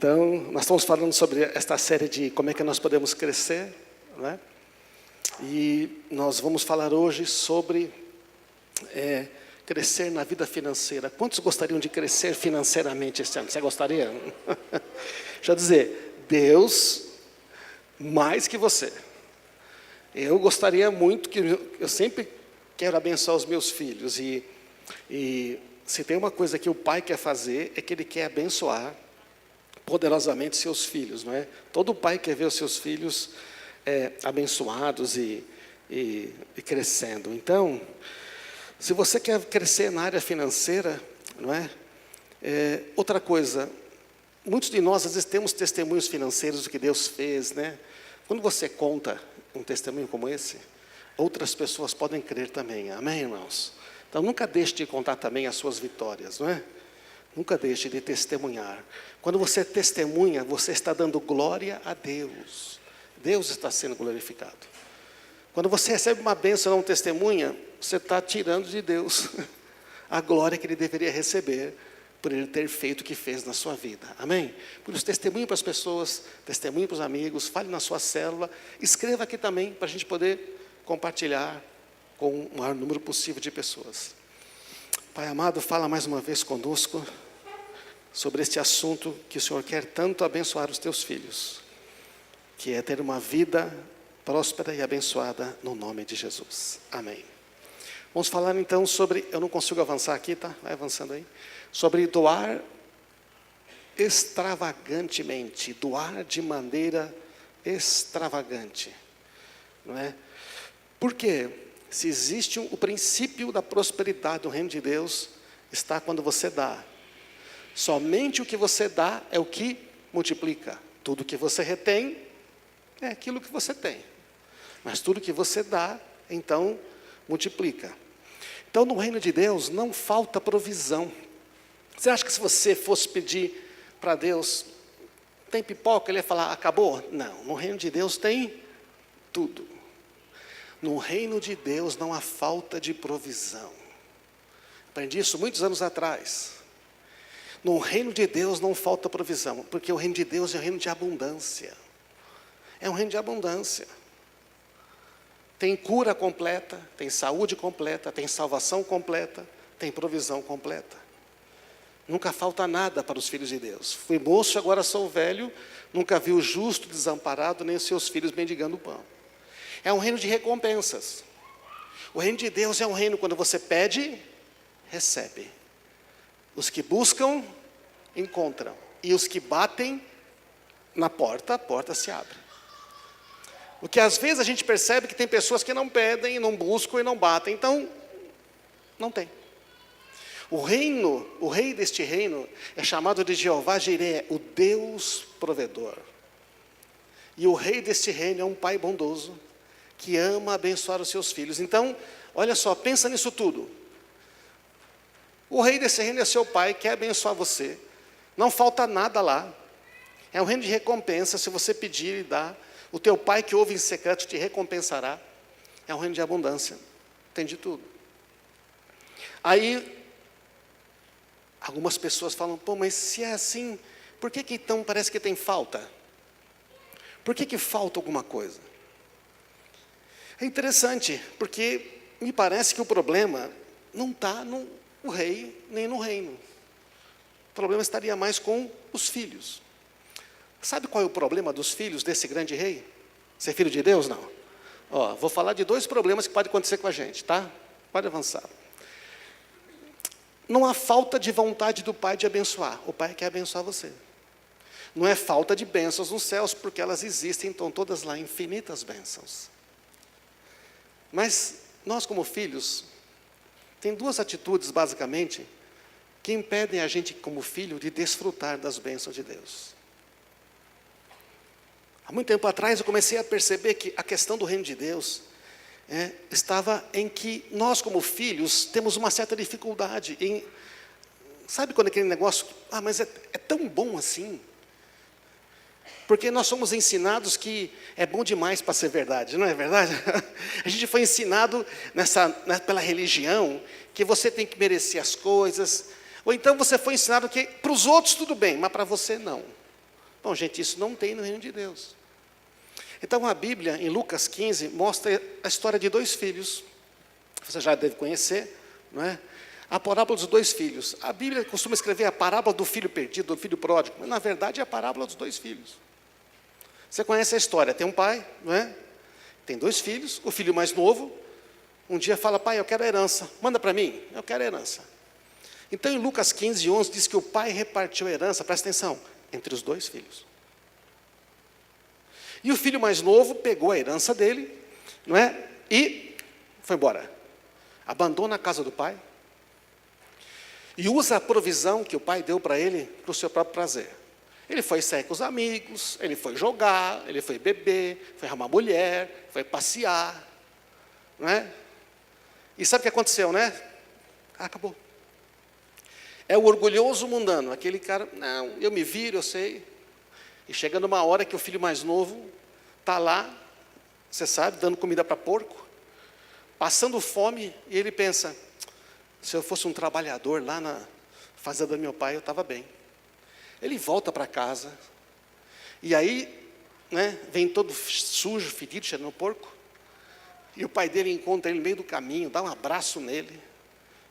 Então, nós estamos falando sobre esta série de como é que nós podemos crescer, né? E nós vamos falar hoje sobre crescer na vida financeira. Quantos gostariam de crescer financeiramente este ano? Você gostaria? Deixa eu dizer, Deus, mais que você. Eu gostaria muito, eu sempre quero abençoar os meus filhos. E se tem uma coisa que o pai quer fazer, é que ele quer abençoar poderosamente seus filhos, não é? Todo pai quer ver os seus filhos abençoados e crescendo. Então, se você quer crescer na área financeira, não é? Outra coisa, muitos de nós às vezes temos testemunhos financeiros do que Deus fez, né? Quando você conta um testemunho como esse, outras pessoas podem crer também, amém, irmãos? Então nunca deixe de contar também as suas vitórias, não é? Nunca deixe de testemunhar. Quando você testemunha, você está dando glória a Deus. Deus está sendo glorificado. Quando você recebe uma bênção e não testemunha, você está tirando de Deus a glória que Ele deveria receber por Ele ter feito o que fez na sua vida. Amém? Por isso, testemunhe para as pessoas, testemunhe para os amigos, fale na sua célula, escreva aqui também para a gente poder compartilhar com o maior número possível de pessoas. Pai amado, fala mais uma vez conosco sobre este assunto que o Senhor quer tanto abençoar os teus filhos, que é ter uma vida próspera e abençoada no nome de Jesus. Amém. Vamos falar então sobre, eu não consigo avançar aqui, tá? Vai avançando aí. Sobre doar extravagantemente, doar de maneira extravagante, não é? Por quê? Se existe o princípio da prosperidade do reino de Deus, está quando você dá. Somente o que você dá é o que multiplica. Tudo que você retém é aquilo que você tem. Mas tudo que você dá, então, multiplica. Então, no reino de Deus, não falta provisão. Você acha que se você fosse pedir para Deus, tem pipoca, ele ia falar, acabou? Não, no reino de Deus tem tudo. No reino de Deus não há falta de provisão. Aprendi isso muitos anos atrás. No reino de Deus não falta provisão, porque o reino de Deus é um reino de abundância. É um reino de abundância. Tem cura completa, tem saúde completa, tem salvação completa, tem provisão completa. Nunca falta nada para os filhos de Deus. Fui moço, agora sou velho, nunca vi o justo desamparado, nem os seus filhos mendigando pão. É um reino de recompensas. O reino de Deus é um reino quando você pede, recebe. Os que buscam, encontram. E os que batem na porta, a porta se abre. O que às vezes a gente percebe que tem pessoas que não pedem, não buscam e não batem. Então, não tem. O rei deste reino é chamado de Jeová Jireh, o Deus provedor. E o rei deste reino é um pai bondoso, que ama abençoar os seus filhos. Então, olha só, pensa nisso tudo. O rei desse reino é seu pai, quer abençoar você. Não falta nada lá. É um reino de recompensa, se você pedir e dar. O teu pai que ouve em secreto te recompensará. É um reino de abundância. Tem de tudo. Aí, algumas pessoas falam, pô, mas se é assim, por que então parece que tem falta? Por que falta alguma coisa? É interessante, porque me parece que o problema não está no rei, nem no reino. O problema estaria mais com os filhos. Sabe qual é o problema dos filhos desse grande rei? Ser filho de Deus? Não. Ó, vou falar de 2 problemas que podem acontecer com a gente, tá? Pode avançar. Não há falta de vontade do pai de abençoar. O pai quer abençoar você. Não é falta de bênçãos nos céus, porque elas existem, estão todas lá, infinitas bênçãos. Mas nós como filhos, tem 2 atitudes basicamente, que impedem a gente como filho de desfrutar das bênçãos de Deus. Há muito tempo atrás eu comecei a perceber que a questão do reino de Deus estava em que nós como filhos temos uma certa dificuldade em, sabe quando aquele negócio, mas é tão bom assim? Porque nós somos ensinados que é bom demais para ser verdade, não é verdade? A gente foi ensinado pela religião que você tem que merecer as coisas. Ou então você foi ensinado que para os outros tudo bem, mas para você não. Bom, gente, isso não tem no reino de Deus. Então a Bíblia, em Lucas 15, mostra a história de 2 filhos. Você já deve conhecer, não é? A parábola dos 2 filhos. A Bíblia costuma escrever a parábola do filho perdido, do filho pródigo, mas na verdade é a parábola dos 2 filhos. Você conhece a história, tem um pai, não é? Tem 2 filhos, o filho mais novo, um dia fala, pai, eu quero a herança, manda para mim, eu quero a herança. Então em Lucas 15, 11, diz que o pai repartiu a herança, presta atenção, entre os 2 filhos. E o filho mais novo pegou a herança dele, não é? E foi embora. Abandona a casa do pai. E usa a provisão que o pai deu para ele, para o seu próprio prazer. Ele foi sair com os amigos, ele foi jogar, ele foi beber, foi arrumar mulher, foi passear. Não é? E sabe o que aconteceu, né? Acabou. É o orgulhoso mundano, aquele cara, não, eu me viro, eu sei. E chega numa hora que o filho mais novo está lá, você sabe, dando comida para porco, passando fome, e ele pensa, se eu fosse um trabalhador lá na fazenda do meu pai, eu estava bem. Ele volta para casa, e aí, né, vem todo sujo, fedido, cheirando porco, e o pai dele encontra ele no meio do caminho, dá um abraço nele.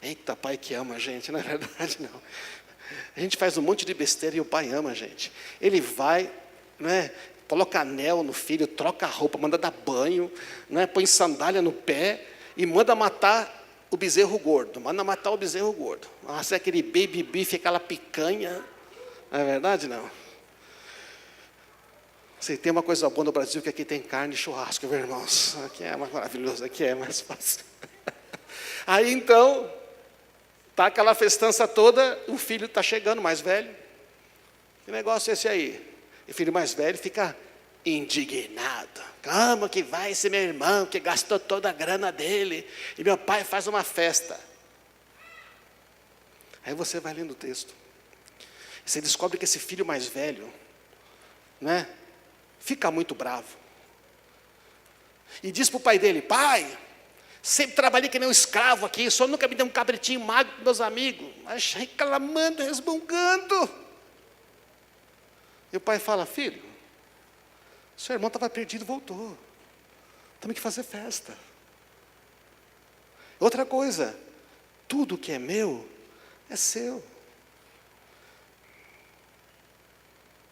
Eita, pai que ama a gente, não é verdade, não. A gente faz um monte de besteira e o pai ama a gente. Ele vai, né, coloca anel no filho, troca a roupa, manda dar banho, né, põe sandália no pé e manda matar o bezerro gordo. Manda matar o bezerro gordo. Nossa, é aquele baby beef, aquela picanha. Não é verdade, não? Você tem uma coisa boa no Brasil, que aqui tem carne e churrasco, meus irmãos. Aqui é mais maravilhoso, aqui é mais fácil. Aí então, tá aquela festança toda, o filho está chegando, mais velho. Que negócio é esse aí? E o filho mais velho fica indignado. Como que vai esse meu irmão, que gastou toda a grana dele, e meu pai faz uma festa. Aí você vai lendo o texto. Você descobre que esse filho mais velho, né, fica muito bravo. E diz para o pai dele, pai, sempre trabalhei que nem um escravo aqui, o senhor nunca me deu um cabritinho magro para meus amigos. Mas reclamando, resmungando. E o pai fala, filho, seu irmão estava perdido e voltou. Temos que fazer festa. Outra coisa, tudo que é meu, é seu.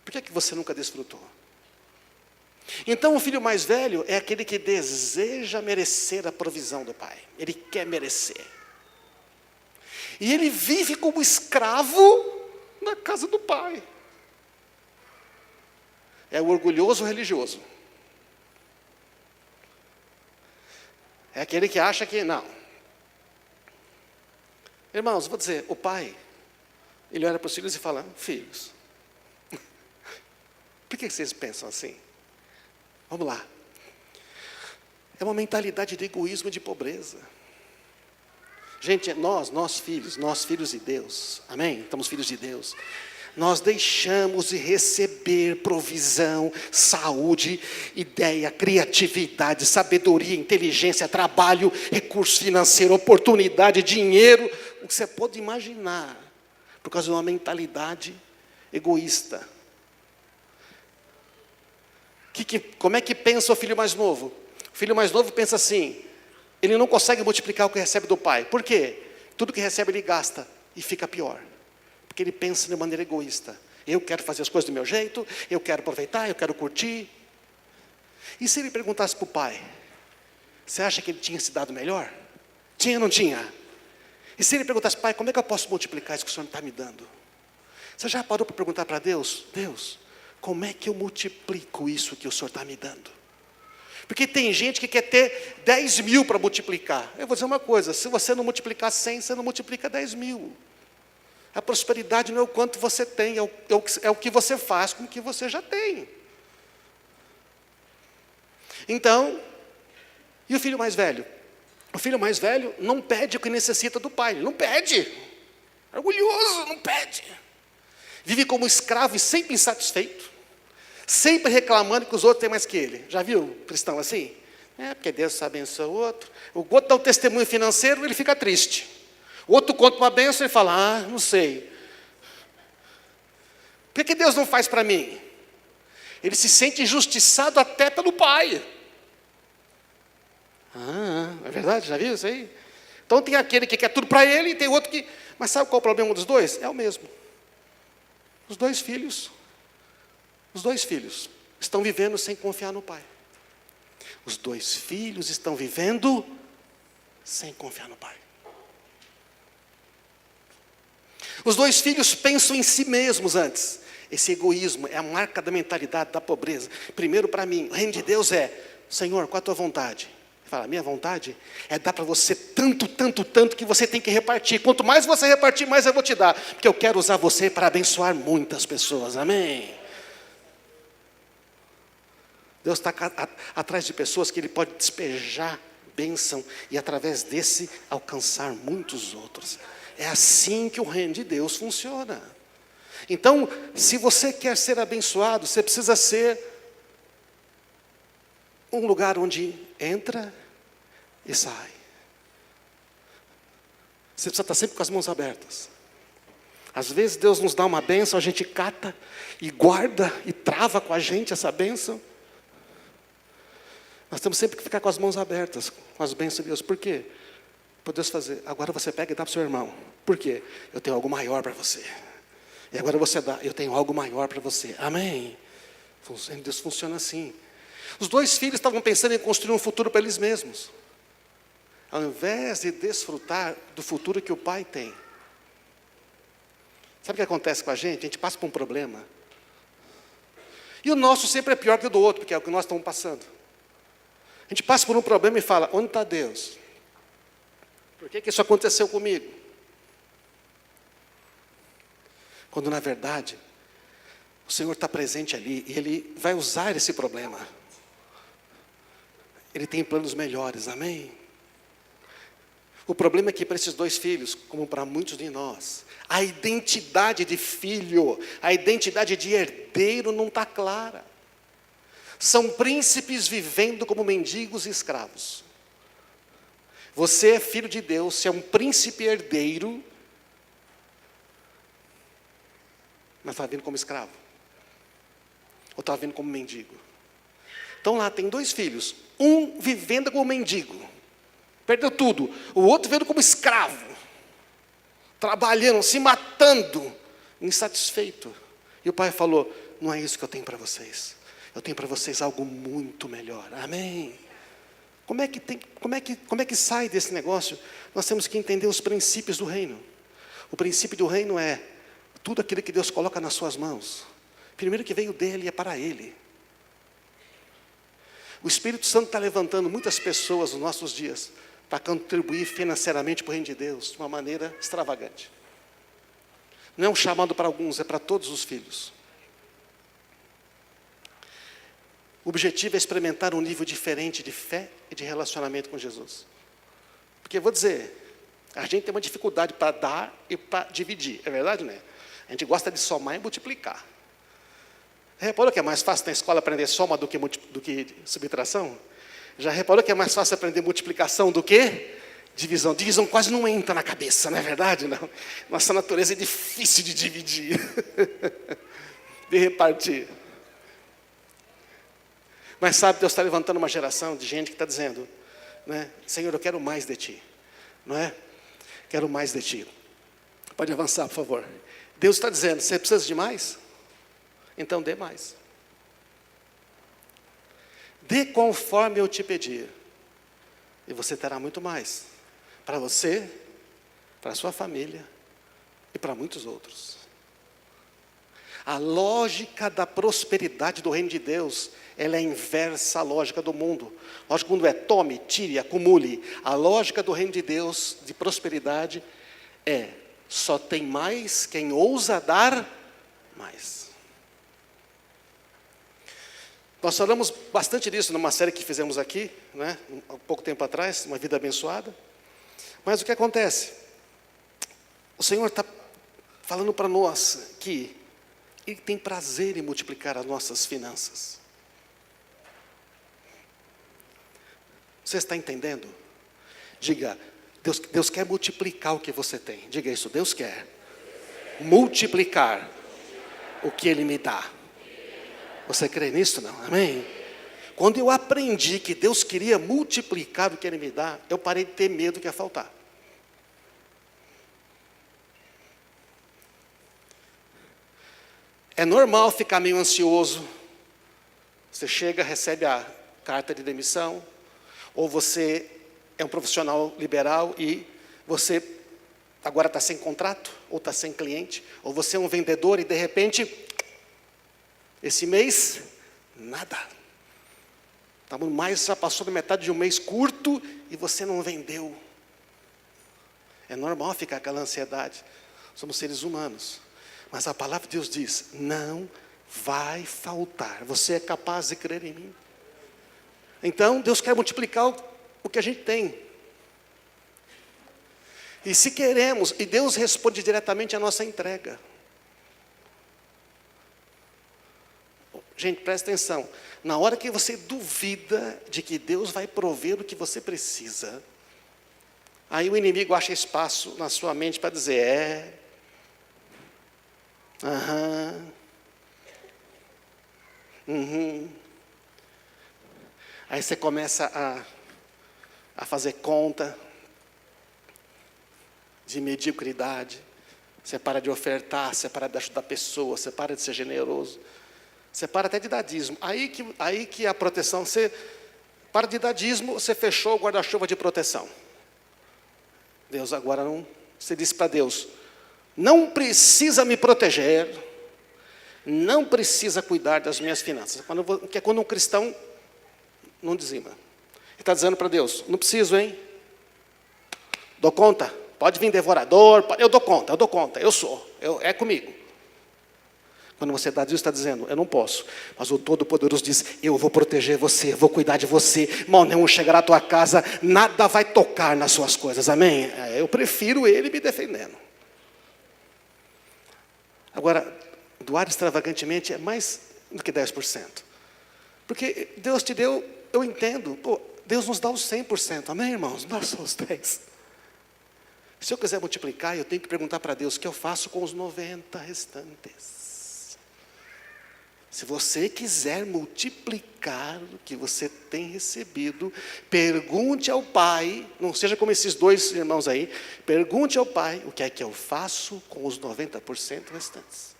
Por que você nunca desfrutou? Então o filho mais velho é aquele que deseja merecer a provisão do pai. Ele quer merecer. E ele vive como escravo na casa do pai. É o orgulhoso religioso. É aquele que acha que não. Irmãos, vou dizer, o pai, ele olha para os filhos e fala, filhos, por que vocês pensam assim? Vamos lá. É uma mentalidade de egoísmo e de pobreza. Gente, nós filhos de Deus, amém? Estamos filhos de Deus. Nós deixamos de receber provisão, saúde, ideia, criatividade, sabedoria, inteligência, trabalho, recurso financeiro, oportunidade, dinheiro, o que você pode imaginar, por causa de uma mentalidade egoísta. Como é que pensa o filho mais novo? O filho mais novo pensa assim, ele não consegue multiplicar o que recebe do pai. Por quê? Tudo que recebe ele gasta e fica pior. Porque ele pensa de maneira egoísta. Eu quero fazer as coisas do meu jeito, eu quero aproveitar, eu quero curtir. E se ele perguntasse para o pai, você acha que ele tinha se dado melhor? Tinha ou não tinha? E se ele perguntasse, pai, como é que eu posso multiplicar isso que o Senhor está me dando? Você já parou para perguntar para Deus? Deus, como é que eu multiplico isso que o Senhor está me dando? Porque tem gente que quer ter 10 mil para multiplicar. Eu vou dizer uma coisa, se você não multiplicar 100, você não multiplica 10 mil. A prosperidade não é o quanto você tem, é o que você faz com o que você já tem. Então, e o filho mais velho? O filho mais velho não pede o que necessita do pai, ele não pede. É orgulhoso, não pede. Vive como escravo e sempre insatisfeito. Sempre reclamando que os outros têm mais que ele. Já viu cristão assim? É, porque Deus abençoa o outro. O outro dá um testemunho financeiro, ele fica triste. O outro conta uma bênção e fala, não sei. Por que Deus não faz para mim? Ele se sente injustiçado até pelo pai. É verdade? Já viu isso aí? Então tem aquele que quer tudo para ele e tem outro que... Mas sabe qual é o problema dos dois? É o mesmo. Os dois filhos estão vivendo sem confiar no pai. Os dois filhos estão vivendo sem confiar no pai. Os dois filhos pensam em si mesmos antes. Esse egoísmo é a marca da mentalidade da pobreza. Primeiro, para mim, o reino de Deus é: Senhor, qual a tua vontade? Ele fala: minha vontade é dar para você tanto, tanto, tanto, que você tem que repartir. Quanto mais você repartir, mais eu vou te dar. Porque eu quero usar você para abençoar muitas pessoas. Amém? Deus está atrás de pessoas que Ele pode despejar bênção e através desse alcançar muitos outros. É assim que o reino de Deus funciona. Então, se você quer ser abençoado, você precisa ser um lugar onde entra e sai. Você precisa estar sempre com as mãos abertas. Às vezes Deus nos dá uma bênção, a gente cata e guarda e trava com a gente essa bênção. Nós temos sempre que ficar com as mãos abertas, com as bênçãos de Deus. Por quê? Para Deus fazer. Agora você pega e dá para o seu irmão. Por quê? Eu tenho algo maior para você. E agora você dá, eu tenho algo maior para você. Amém? Deus funciona assim. Os dois filhos estavam pensando em construir um futuro para eles mesmos, ao invés de desfrutar do futuro que o pai tem. Sabe o que acontece com a gente? A gente passa por um problema. E o nosso sempre é pior que o do outro, porque é o que nós estamos passando. A gente passa por um problema e fala: onde está Deus? Por que isso aconteceu comigo? Quando na verdade, o Senhor está presente ali e Ele vai usar esse problema. Ele tem planos melhores, amém? O problema é que para esses dois filhos, como para muitos de nós, a identidade de filho, a identidade de herdeiro não está clara. São príncipes vivendo como mendigos e escravos. Você é filho de Deus, você é um príncipe herdeiro, mas está vindo como escravo. Ou está vindo como mendigo. Então lá tem dois filhos, um vivendo como mendigo, perdeu tudo. O outro vivendo como escravo, trabalhando, se matando, insatisfeito. E o pai falou: não é isso que eu tenho para vocês. Eu tenho para vocês algo muito melhor. Amém? Como é que sai desse negócio? Nós temos que entender os princípios do reino. O princípio do reino é tudo aquilo que Deus coloca nas suas mãos. Primeiro que veio dele é para ele. O Espírito Santo está levantando muitas pessoas nos nossos dias para contribuir financeiramente para o reino de Deus de uma maneira extravagante. Não é um chamado para alguns, é para todos os filhos. O objetivo é experimentar um nível diferente de fé e de relacionamento com Jesus. Porque, vou dizer, a gente tem uma dificuldade para dar e para dividir, é verdade, né? A gente gosta de somar e multiplicar. Reparou que é mais fácil na escola aprender soma do que subtração? Já reparou que é mais fácil aprender multiplicação do que divisão? Divisão quase não entra na cabeça, não é verdade? Não. Nossa natureza é difícil de dividir, de repartir. Mas sabe, Deus está levantando uma geração de gente que está dizendo, né? Senhor, eu quero mais de Ti, não é? Quero mais de Ti. Pode avançar, por favor. Deus está dizendo: você precisa de mais? Então dê mais. Dê conforme eu te pedir, e você terá muito mais, para você, para a sua família e para muitos outros. A lógica da prosperidade do reino de Deus, ela é inversa à lógica do mundo. A lógica do mundo é tome, tire, acumule. A lógica do reino de Deus, de prosperidade, é só tem mais quem ousa dar mais. Nós falamos bastante disso numa série que fizemos aqui, né, há pouco tempo atrás, Uma Vida Abençoada. Mas o que acontece? O Senhor está falando para nós que Ele tem prazer em multiplicar as nossas finanças. Você está entendendo? Diga: Deus quer multiplicar o que você tem. Diga isso: Deus quer multiplicar o que Ele me dá. Você crê nisso? Não, amém? Quando eu aprendi que Deus queria multiplicar o que Ele me dá, eu parei de ter medo que ia faltar. É normal ficar meio ansioso. Você chega, recebe a carta de demissão, ou você é um profissional liberal e você agora está sem contrato, ou está sem cliente, ou você é um vendedor e de repente, esse mês, nada. Já passou da metade de um mês curto e você não vendeu. É normal ficar aquela ansiedade. Somos seres humanos. Mas a palavra de Deus diz, não vai faltar. Você é capaz de crer em mim. Então, Deus quer multiplicar o que a gente tem. E se queremos, e Deus responde diretamente à nossa entrega. Gente, presta atenção. Na hora que você duvida de que Deus vai prover o que você precisa, aí o inimigo acha espaço na sua mente para dizer, Aí você começa a fazer conta de mediocridade. Você para de ofertar, você para de ajudar pessoas, você para de ser generoso. Você para até de dar dízimo. Aí que a proteção, você para de dar dízimo, você fechou o guarda-chuva de proteção. Deus agora não... Você disse para Deus, não precisa me proteger, não precisa cuidar das minhas finanças. Que é quando um cristão não dizima. Ele está dizendo para Deus, não preciso, hein? Dou conta. Pode vir devorador, eu dou conta, é comigo. Quando você dá Deus está dizendo, eu não posso. Mas o Todo-Poderoso diz, eu vou proteger você, vou cuidar de você. Mal nenhum chegará à tua casa, nada vai tocar nas suas coisas, amém? Eu prefiro Ele me defendendo. Agora, doar extravagantemente é mais do que 10%. Porque Deus te deu, eu entendo, Deus nos dá os 100%, amém, irmãos? Não dá só os 10%. Se eu quiser multiplicar, eu tenho que perguntar para Deus o que eu faço com os 90 restantes. Se você quiser multiplicar o que você tem recebido, pergunte ao Pai, não seja como esses dois irmãos aí, pergunte ao Pai o que é que eu faço com os 90% restantes.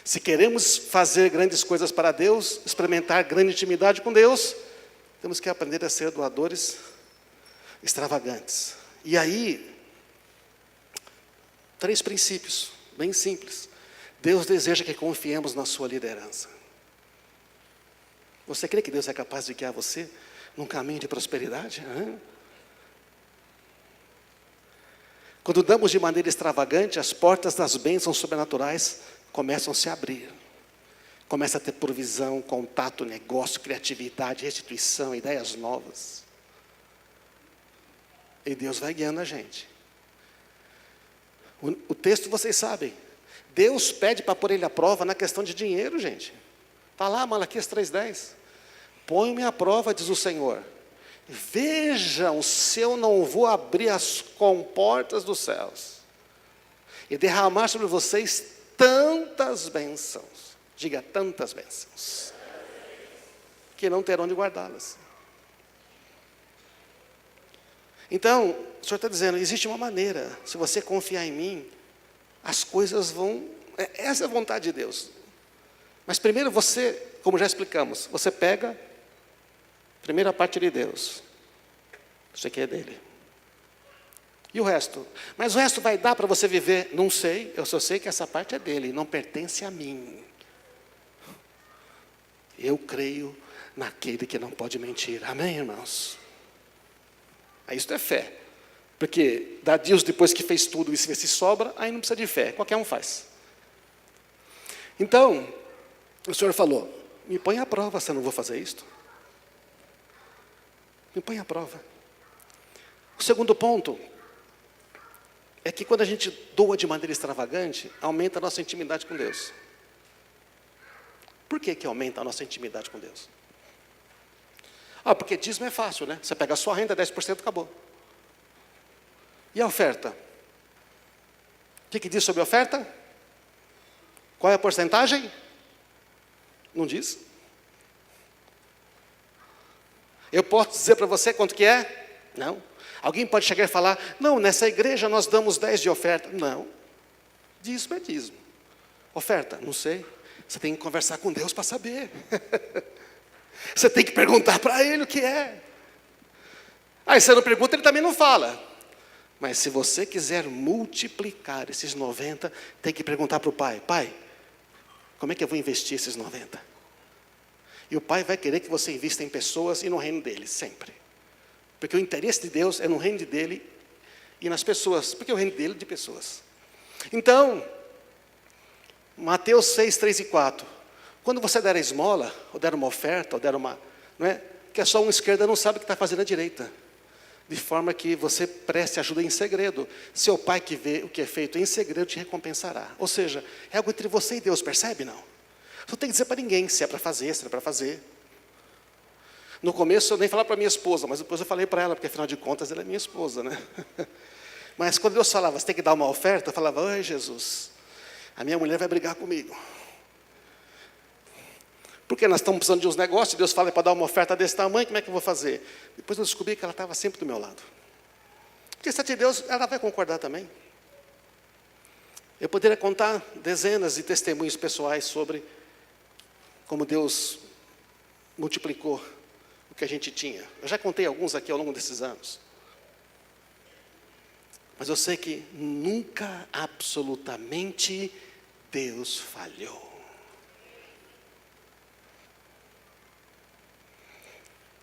Se queremos fazer grandes coisas para Deus, experimentar grande intimidade com Deus, temos que aprender a ser doadores extravagantes. E aí, 3 princípios, bem simples. Deus deseja que confiemos na sua liderança. Você crê que Deus é capaz de guiar você num caminho de prosperidade? Quando damos de maneira extravagante, as portas das bênçãos sobrenaturais começam a se abrir. Começa a ter provisão, contato, negócio, criatividade, restituição, ideias novas. E Deus vai guiando a gente. O texto vocês sabem. Deus pede para pôr Ele à prova na questão de dinheiro, gente. Está lá, Malaquias 3,10. Põe-me à prova, diz o Senhor. Vejam se eu não vou abrir as comportas dos céus e derramar sobre vocês tantas bênçãos. Diga, tantas bênçãos. Que não terão de guardá-las. Então, o Senhor está dizendo, existe uma maneira, se você confiar em mim, as coisas vão, essa é a vontade de Deus. Mas primeiro você, como já explicamos, você pega, primeiro a parte de Deus, isso aqui é dele. E o resto? Mas o resto vai dar para você viver? Não sei, eu só sei que essa parte é dele, não pertence a mim. Eu creio naquele que não pode mentir, amém, irmãos? Isso é fé, porque dá Deus depois que fez tudo e se sobra, aí não precisa de fé, qualquer um faz. Então, o Senhor falou, me põe à prova se eu não vou fazer isto. Me põe à prova. O segundo ponto é que quando a gente doa de maneira extravagante, aumenta a nossa intimidade com Deus. Por que aumenta a nossa intimidade com Deus? Porque dízimo é fácil, né? Você pega a sua renda, 10%, acabou. E a oferta? O que diz sobre a oferta? Qual é a porcentagem? Não diz? Eu posso dizer para você quanto que é? Não. Alguém pode chegar e falar, não, nessa igreja nós damos 10 de oferta. Não. Dízimo é dízimo. Oferta, não sei. Você tem que conversar com Deus para saber. Você tem que perguntar para Ele o que é. Aí você não pergunta, Ele também não fala. Mas se você quiser multiplicar esses 90, tem que perguntar para o pai, pai, como é que eu vou investir esses 90? E o pai vai querer que você invista em pessoas e no reino dele, sempre. Porque o interesse de Deus é no reino dele e nas pessoas, porque o reino dele é de pessoas. Então, Mateus 6, 3 e 4. Quando você der a esmola, ou der uma oferta, ou der uma... Não é? Que é só uma esquerda não sabe o que está fazendo a direita. De forma que você preste ajuda em segredo. Seu pai que vê o que é feito em segredo te recompensará. Ou seja, é algo entre você e Deus, percebe? Não. Você não tem que dizer para ninguém se é para fazer, se não é para fazer. No começo eu nem falava para minha esposa, mas depois eu falei para ela, porque afinal de contas ela é minha esposa, né? Mas quando Deus falava, você tem que dar uma oferta, eu falava, ai Jesus, a minha mulher vai brigar comigo. Porque nós estamos precisando de uns negócios, Deus fala para dar uma oferta desse tamanho, como é que eu vou fazer? Depois eu descobri que ela estava sempre do meu lado. Porque se é de Deus, ela vai concordar também. Eu poderia contar dezenas de testemunhos pessoais sobre como Deus multiplicou o que a gente tinha. Eu já contei alguns aqui ao longo desses anos. Mas eu sei que nunca, absolutamente, Deus falhou.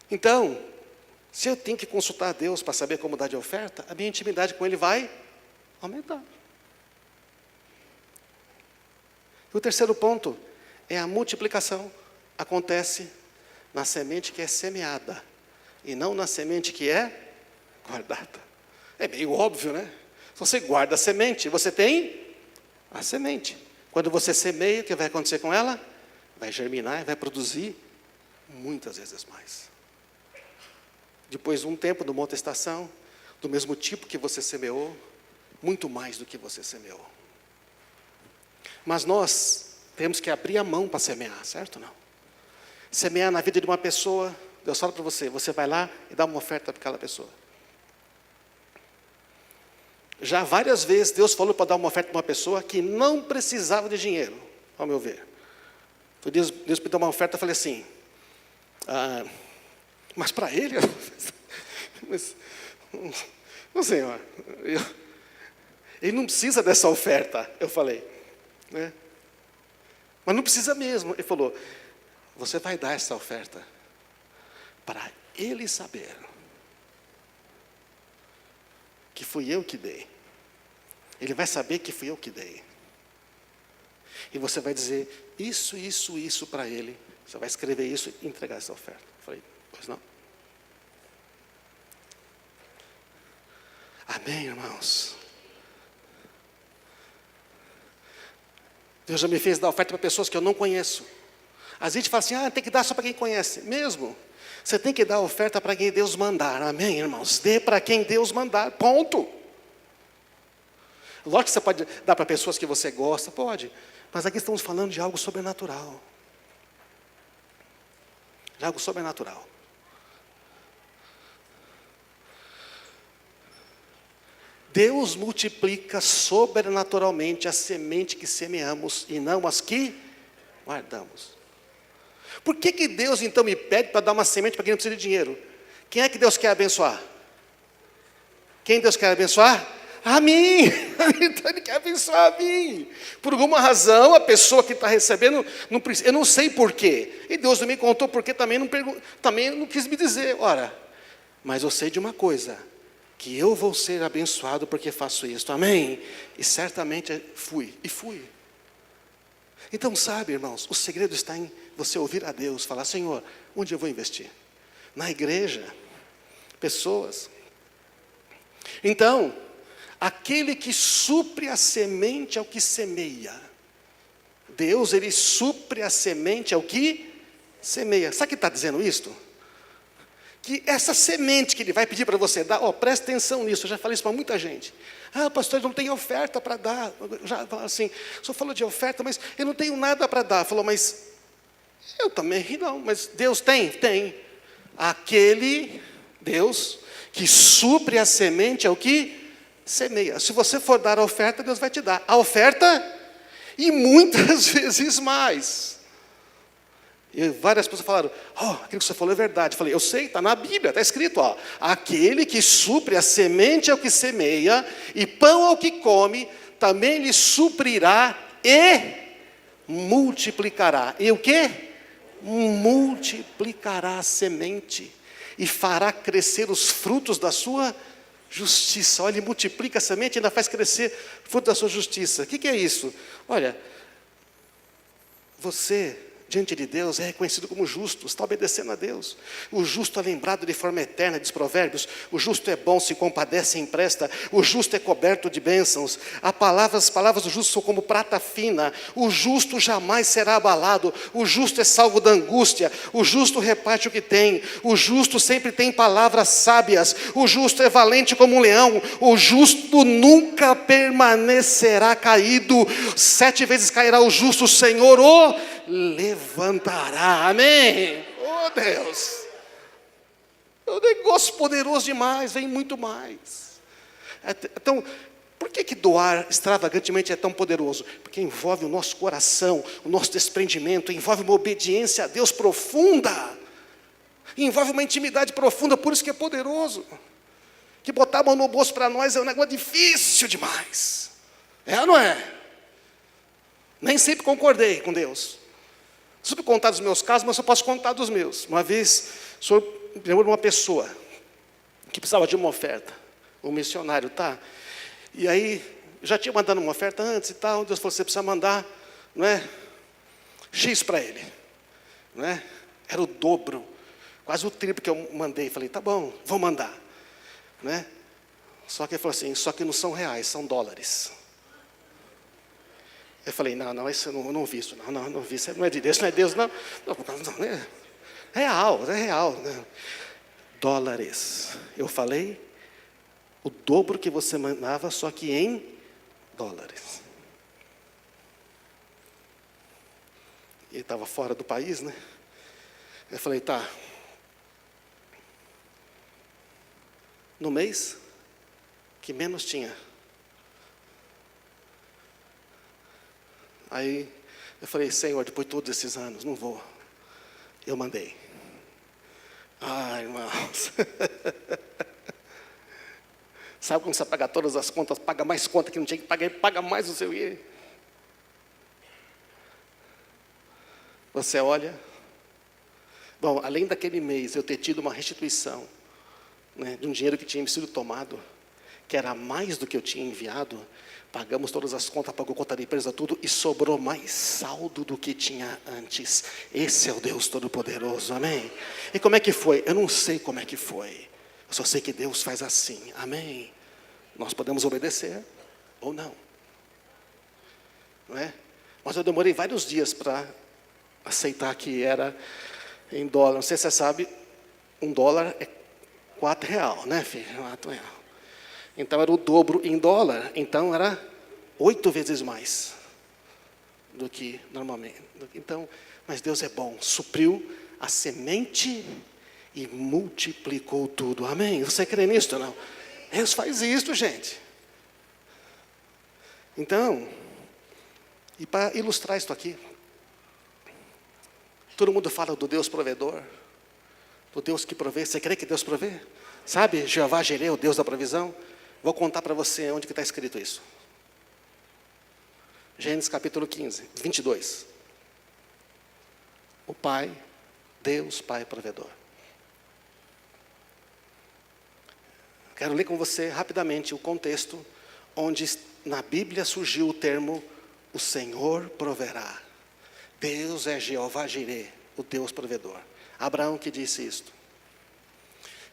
Então, se eu tenho que consultar a Deus para saber como dar de oferta, a minha intimidade com Ele vai aumentar. O terceiro ponto é a multiplicação. Acontece na semente que é semeada, e não na semente que é guardada. É meio óbvio, né? Se você guarda a semente, você tem a semente. Quando você semeia, o que vai acontecer com ela? Vai germinar e vai produzir muitas vezes mais. Depois de um tempo, de uma outra estação, do mesmo tipo que você semeou, muito mais do que você semeou. Mas nós temos que abrir a mão para semear, certo ou não? Semear na vida de uma pessoa, Deus fala para você, você vai lá e dá uma oferta para aquela pessoa. Já várias vezes Deus falou para dar uma oferta para uma pessoa que não precisava de dinheiro, ao meu ver. Deus pediu uma oferta, eu falei assim, mas para ele, não Senhor, ele não precisa dessa oferta, eu falei, né? Mas não precisa mesmo. Ele falou, você vai dar essa oferta para ele saber que fui eu que dei. Ele vai saber que fui eu que dei. E você vai dizer isso para ele. Você vai escrever isso e entregar essa oferta. Eu falei, pois não. Amém, irmãos? Deus já me fez dar oferta para pessoas que eu não conheço. Às vezes a gente fala assim, tem que dar só para quem conhece. Mesmo. Você tem que dar oferta para quem Deus mandar. Amém, irmãos? Dê para quem Deus mandar. Ponto. Lógico que você pode dar para pessoas que você gosta. Pode. Mas aqui estamos falando de algo sobrenatural. De algo sobrenatural. Deus multiplica sobrenaturalmente a semente que semeamos e não as que guardamos. Por que Deus então me pede para dar uma semente para quem não precisa de dinheiro? Quem é que Deus quer abençoar? Quem Deus quer abençoar? A mim. Então Ele quer abençoar a mim. Por alguma razão, a pessoa que está recebendo, não precisa, eu não sei porquê. E Deus não me contou porque também não quis me dizer. Ora, mas eu sei de uma coisa, que eu vou ser abençoado porque faço isso. Amém? E certamente fui. Então, sabe, irmãos, o segredo está em você ouvir a Deus, falar, Senhor, onde eu vou investir? Na igreja, pessoas. Então, aquele que supre a semente ao que semeia. Deus, Ele supre a semente ao que semeia. Sabe o que está dizendo isto? Que essa semente que Ele vai pedir para você dar, presta atenção nisso, eu já falei isso para muita gente. Pastor, eu não tenho oferta para dar. Já assim, o senhor falou de oferta, mas eu não tenho nada para dar. Falou, mas Eu também não, mas Deus tem? Tem. Aquele Deus que supre a semente é o que semeia. Se você for dar a oferta, Deus vai te dar a oferta e muitas vezes mais. E várias pessoas falaram, aquilo que você falou é verdade. Eu falei, eu sei, está na Bíblia, está escrito, aquele que supre a semente é o que semeia, e pão ao que come, também lhe suprirá e multiplicará. E o quê? Multiplicará a semente, e fará crescer os frutos da sua justiça. Olha, ele multiplica a semente e ainda faz crescer o fruto da sua justiça. O que é isso? Olha, você, diante de Deus, é reconhecido como justo, está obedecendo a Deus. O justo é lembrado de forma eterna, diz Provérbios. O justo é bom, se compadece e empresta. O justo é coberto de bênçãos. As palavras do justo são como prata fina. O justo jamais será abalado. O justo é salvo da angústia. O justo reparte o que tem. O justo sempre tem palavras sábias. O justo é valente como um leão. O justo nunca permanecerá caído. 7 vezes cairá o justo, o Senhor o levantará. Amém. Oh Deus, é um negócio poderoso demais, vem muito mais. Então, por que doar extravagantemente é tão poderoso? Porque envolve o nosso coração, o nosso desprendimento, envolve uma obediência a Deus profunda, envolve uma intimidade profunda, por isso que é poderoso. Que botar a mão no bolso para nós é um negócio difícil demais. É ou não é? Nem sempre concordei com Deus. Sobre contar dos meus casos, mas eu posso contar dos meus. Uma vez, o senhor me lembrou de uma pessoa que precisava de uma oferta, um missionário, tá? E aí, já tinha mandado uma oferta antes e tal. Deus falou, você precisa mandar, não é, X para ele, não é? Era o dobro, quase o triplo que eu mandei. Falei, tá bom, vou mandar, não é? Só que ele falou assim, só que não são reais, são dólares. Eu falei, não, isso eu não vi isso, não vi, isso não é de Deus, não é Deus, não é real, né? Dólares. Eu falei, o dobro que você mandava, só que em dólares. E ele estava fora do país, né? Eu falei, tá. No mês que menos tinha. Aí eu falei, Senhor, depois de todos esses anos, não vou. Eu mandei. Ai, irmãos. Sabe quando você paga todas as contas, paga mais conta que não tinha que pagar, paga mais o seu quê? Você olha. Bom, além daquele mês, eu ter tido uma restituição, né, de um dinheiro que tinha me sido tomado, que era mais do que eu tinha enviado. Pagamos todas as contas, pagou conta da empresa, tudo, e sobrou mais saldo do que tinha antes. Esse é o Deus Todo-Poderoso, amém? E como é que foi? Eu não sei como é que foi. Eu só sei que Deus faz assim, amém? Nós podemos obedecer ou não. Não é? Mas eu demorei vários dias para aceitar que era em dólar. Não sei se você sabe, $1 é R$4, né, filho? R$4. Então era o dobro em dólar, então era 8 vezes mais do que normalmente. Então, mas Deus é bom, supriu a semente e multiplicou tudo. Amém? Você crê nisso ou não? Deus faz isso, gente. Então, e para ilustrar isso aqui, todo mundo fala do Deus provedor, do Deus que provê. Você crê que Deus provê? Sabe, Jeová Jireh, o Deus da provisão? Vou contar para você onde que está escrito isso. Gênesis capítulo 15, 22. O Pai, Deus Pai provedor. Quero ler com você rapidamente o contexto onde na Bíblia surgiu o termo o Senhor proverá. Deus é Jeová Jireh, o Deus provedor. Abraão que disse isto.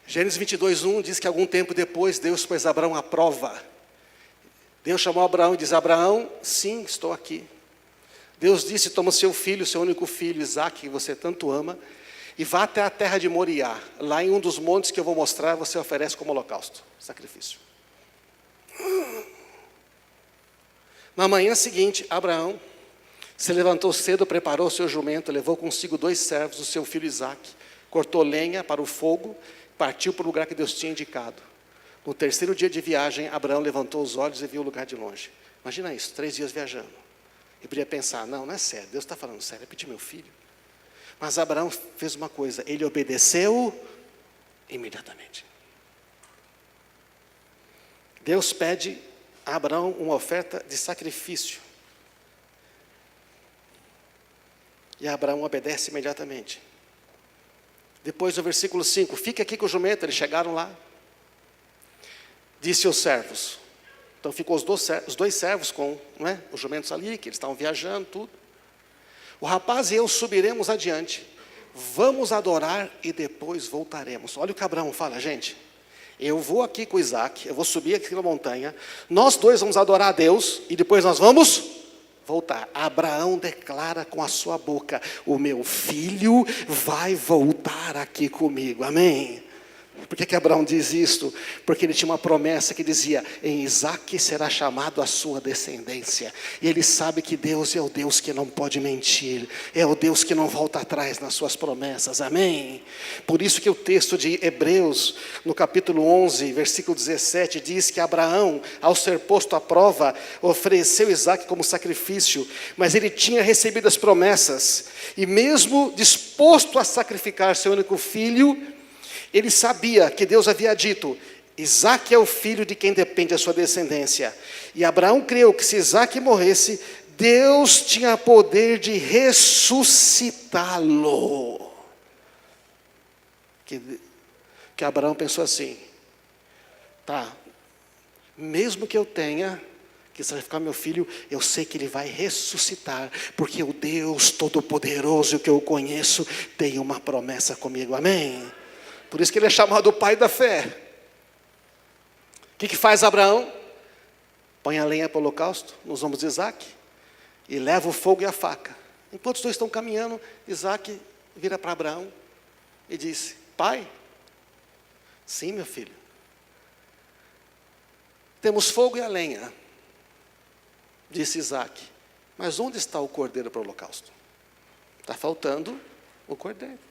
Gênesis 22:1 diz que algum tempo depois Deus pôs Abraão à prova. Deus chamou Abraão e diz, Abraão, sim, estou aqui. Deus disse, toma seu filho, seu único filho, Isaque, que você tanto ama, e vá até a terra de Moriá. Lá em um dos montes que eu vou mostrar, você oferece como holocausto, sacrifício. Na manhã seguinte, Abraão Se levantou cedo, preparou seu jumento, levou consigo 2 servos, o seu filho Isaque, cortou lenha para o fogo, partiu para o lugar que Deus tinha indicado. No 3º dia de viagem, Abraão levantou os olhos e viu o lugar de longe. Imagina isso, 3 dias viajando. E podia pensar, não é sério, Deus está falando sério, é pedir meu filho. Mas Abraão fez uma coisa, ele obedeceu imediatamente. Deus pede a Abraão uma oferta de sacrifício. E Abraão obedece imediatamente. Depois no versículo 5, fique aqui com o jumento, eles chegaram lá. Disse aos servos. Então ficou os 2 servos com os jumentos ali, que eles estavam viajando, tudo. O rapaz e eu subiremos adiante, vamos adorar e depois voltaremos. Olha o que Abraão fala, gente. Eu vou aqui com Isaque, eu vou subir aqui na montanha, nós 2 vamos adorar a Deus e depois nós vamos voltar. Abraão declara com a sua boca, o meu filho vai voltar aqui comigo, amém? Por que Abraão diz isto? Porque ele tinha uma promessa que dizia, em Isaque será chamado a sua descendência. E ele sabe que Deus é o Deus que não pode mentir, é o Deus que não volta atrás nas suas promessas, amém? Por isso que o texto de Hebreus, no capítulo 11, versículo 17, diz que Abraão, ao ser posto à prova, ofereceu Isaque como sacrifício, mas ele tinha recebido as promessas, e mesmo disposto a sacrificar seu único filho, ele sabia que Deus havia dito, Isaque é o filho de quem depende a sua descendência. E Abraão creu que se Isaque morresse, Deus tinha poder de ressuscitá-lo. Que Abraão pensou assim, tá, mesmo que eu tenha que sacrificar meu filho, eu sei que ele vai ressuscitar, porque o Deus Todo-Poderoso que eu conheço tem uma promessa comigo, amém? Por isso que ele é chamado o pai da fé. O que faz Abraão? Põe a lenha para o holocausto, nos ombros de Isaque, e leva o fogo e a faca. Enquanto os 2 estão caminhando, Isaque vira para Abraão e disse, pai, sim meu filho, temos fogo e a lenha, disse Isaque, mas onde está o cordeiro para o holocausto? Está faltando o cordeiro.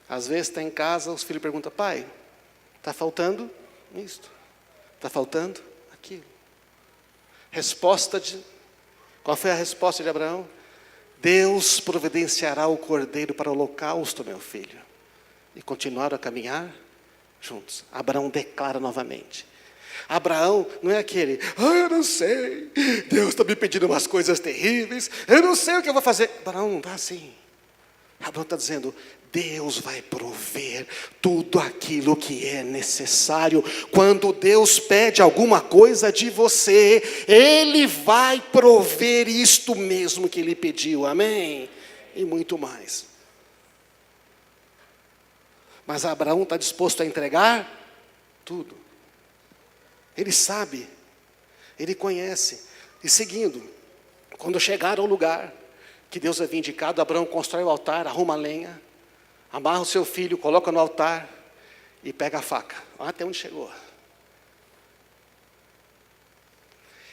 Às vezes está em casa, os filhos perguntam, pai, está faltando isto, está faltando aquilo. Qual foi a resposta de Abraão? Deus providenciará o cordeiro para o holocausto, meu filho. E continuaram a caminhar juntos. Abraão declara novamente. Abraão não é aquele, eu não sei, Deus está me pedindo umas coisas terríveis, eu não sei o que eu vou fazer. Abraão não está assim. Abraão está dizendo, Deus vai prover tudo aquilo que é necessário. Quando Deus pede alguma coisa de você, Ele vai prover isto mesmo que Ele pediu, amém? E muito mais. Mas Abraão está disposto a entregar tudo. Ele sabe, ele conhece. E seguindo, quando chegaram ao lugar que Deus havia indicado, Abraão constrói o altar, arruma a lenha, amarra o seu filho, coloca no altar e pega a faca. Olha até onde chegou.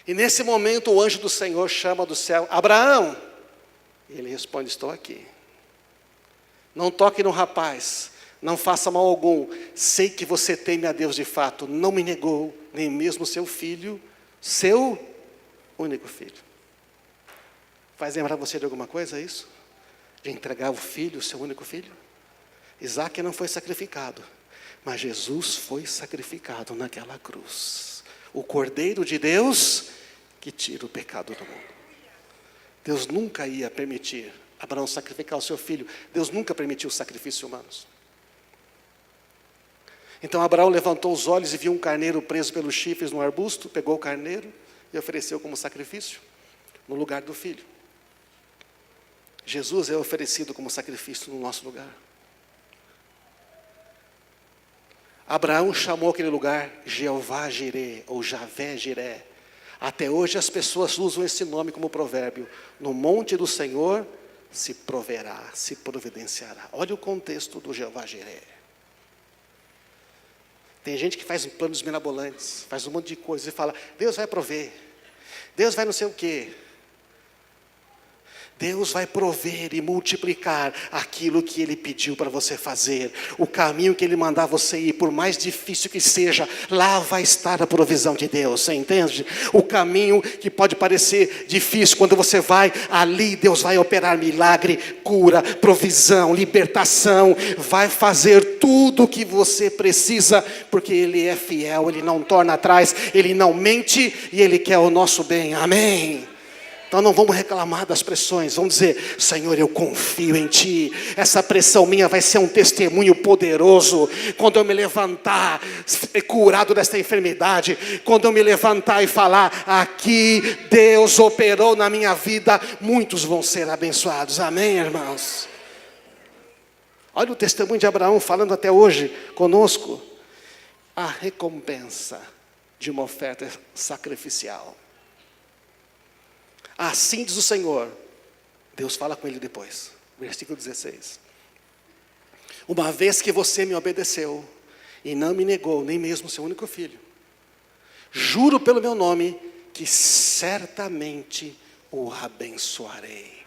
E nesse momento o anjo do Senhor chama do céu, Abraão. E ele responde, estou aqui. Não toque no rapaz, não faça mal algum. Sei que você teme a Deus de fato. Não me negou, nem mesmo seu filho, seu único filho. Faz lembrar você de alguma coisa isso? De entregar o filho, o seu único filho? Isaque não foi sacrificado, mas Jesus foi sacrificado naquela cruz. O Cordeiro de Deus que tira o pecado do mundo. Deus nunca ia permitir Abraão sacrificar o seu filho. Deus nunca permitiu sacrifícios humanos. Então Abraão levantou os olhos e viu um carneiro preso pelos chifres no arbusto, pegou o carneiro e ofereceu como sacrifício no lugar do filho. Jesus é oferecido como sacrifício no nosso lugar. Abraão chamou aquele lugar Jeová Jiré, ou Javé Jiré. Até hoje as pessoas usam esse nome como provérbio. No monte do Senhor se proverá, se providenciará. Olha o contexto do Jeová Jiré. Tem gente que faz planos mirabolantes, faz um monte de coisas e fala, Deus vai prover. Deus vai não sei o quê. Deus vai prover e multiplicar aquilo que Ele pediu para você fazer. O caminho que Ele mandar você ir, por mais difícil que seja, lá vai estar a provisão de Deus, você entende? O caminho que pode parecer difícil, quando você vai, ali Deus vai operar milagre, cura, provisão, libertação, vai fazer tudo o que você precisa, porque Ele é fiel, Ele não torna atrás, Ele não mente e Ele quer o nosso bem, amém? Então não vamos reclamar das pressões, vamos dizer: Senhor, eu confio em Ti. Essa pressão minha vai ser um testemunho poderoso. Quando eu me levantar curado desta enfermidade, quando eu me levantar e falar: aqui Deus operou na minha vida, muitos vão ser abençoados, amém, irmãos? Olha o testemunho de Abraão falando até hoje conosco. A recompensa de uma oferta sacrificial. Assim diz o Senhor. Deus fala com ele depois. Versículo 16. Uma vez que você me obedeceu e não me negou nem mesmo seu único filho, juro pelo meu nome que certamente o abençoarei.